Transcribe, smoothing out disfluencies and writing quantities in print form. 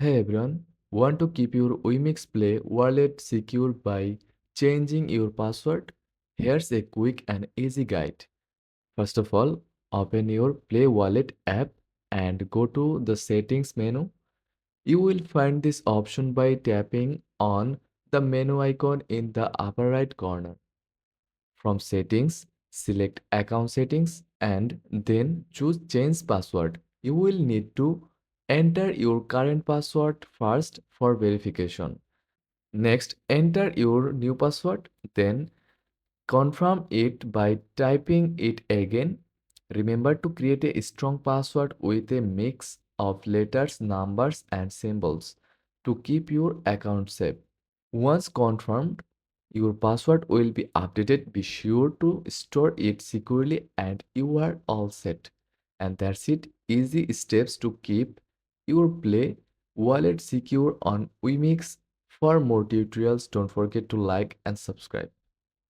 Hey everyone, want to keep your WEMIX Play wallet secure by changing your password? Here's a quick and easy guide. First of all, open your Play Wallet app and go to the settings menu. You will find this option by tapping on the menu icon in the upper right corner. From settings, select account settings and then choose change password. You will need to enter your current password first for verification. Next, enter your new password, then confirm it by typing it again. Remember to create a strong password with a mix of letters, numbers, and symbols to keep your account safe. Once confirmed, your password will be updated. Be sure to store it securely and you are all set. And that's it. Easy steps to keep your Play wallet secure on WeMix. For more tutorials, don't forget to like and subscribe.